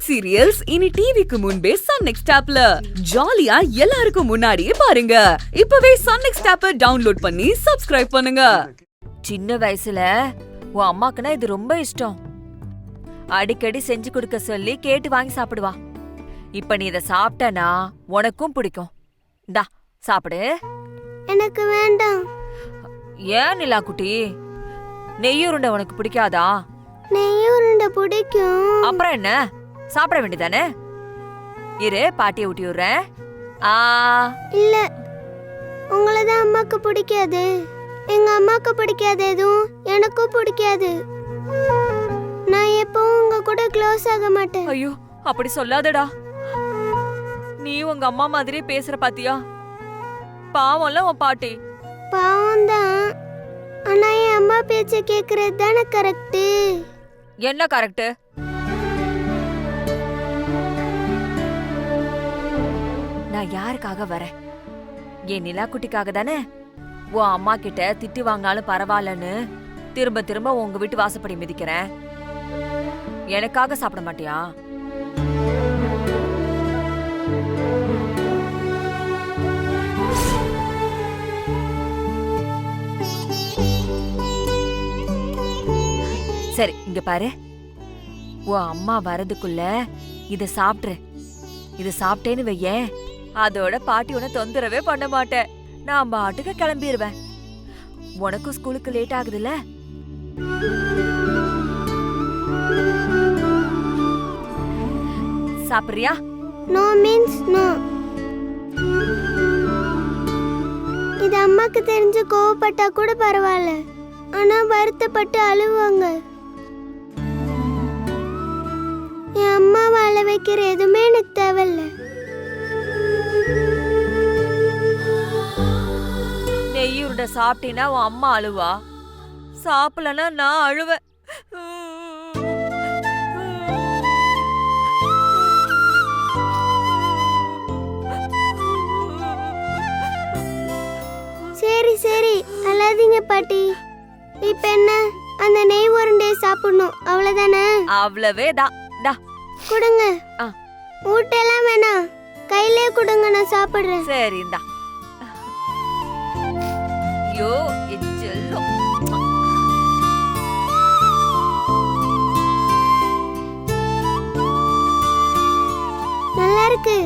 Hit serials இனி டிவிக்கு முன்பே சன் நெக்ஸ்ட் ஆப்ல ஜாலியா எல்லாருக்கும் முன்னாடியே பாருங்க. இப்பவே சன் நெக்ஸ்ட் ஆப்பை டவுன்லோட் பண்ணி சப்ஸ்கிரைப் பண்ணுங்க. சின்ன வயசுல உன் அம்மாக்குனா இது ரொம்ப இஷ்டம். அடிக்கடி செஞ்சு கொடுக்க சொல்லி கேட்டு வாங்கி சாப்பிடுவா. இப்ப நீ இத சாப்பிட்டனா உனக்கும் பிடிக்கும். இந்தா சாப்பிடு. எனக்கு வேண்டாம். ஏன் நிலா குட்டி, நெய்யுருண்டை உனக்கு பிடிக்காதா? நெய்யுருண்டை பிடிக்கும். அப்புறம் என்ன, சாப்பிட வேண்டியதானே. இரு, பாட்டியை ஊட்டி விடுறேன். இல்ல, உங்களதான் அம்மாக்கு பிடிக்காது. எங்க அம்மாக்கு பிடிக்காது எதுவும் எனக்கும் பிடிக்காது. நான் எப்பவும் உங்க கூட க்ளோஸ் ஆக மாட்டேன். ஐயோ, அப்படி சொல்லாதடா. நீ உங்க அம்மா மாதிரியே பேசுற பாத்தியா? பாவம்ல உன் பாட்டி. பாவம் தான், ஆனா என் அம்மா பேச்ச கேக்குறது தானே கரெக்ட். என்ன கரெக்ட்? நான் யாருக்காக வரேன்? என் நிலா குட்டிக்காக தானே. உன் அம்மா கிட்ட திட்டு வாங்கினாலும் பரவாயில்லன்னு திரும்ப திரும்ப உங்க வீட்டு வாசப்படி மிதிக்கிறேன். எனக்காக சாப்பிட மாட்டியா? சரி, இங்க பாரு. உன் அம்மா வரதுக்குள்ள இத சாப்பிட்ரு. இத சாப்பிட்டேன்னு வையேன், அதோட பாட்டி உன்னை தொந்தரவே பண்ண மாட்டேன். நான் பாட்டுக்கு கிளம்பிடுவேன். உனக்கும் ஸ்கூலுக்கு லேட் ஆகுதுல்ல. சாப்பிடுறியா? No means no. இது அம்மாக்கு தெரிஞ்சு கோவப்பட்டா கூட பரவாயில்ல, ஆனா வருத்தப்பட்டு அழுவாங்க. என் அம்மாவை அழ வைக்கிற எதுவுமே எனக்கு தேவையில்ல. நெய்யுருண்டை சாப்பிட்டீன்னா உன் அம்மா அழுவா, சாப்பிடலன்னா நான் அழுவேன். சரி சரி, அழாதீங்க பாட்டி. இப்ப என்ன, அந்த நெய் உருண்டையை சாப்பிடணும் அவ்வளவுதானே? அவ்வளவே தான். கொடுங்க. ஊட்டெல்லாம் வேணாம், கையிலே கொடுங்க, நான் சாப்பிடுறேன். சரி, இந்தா. ஐயோ, எச்செல்லம். நல்லா இருக்கு.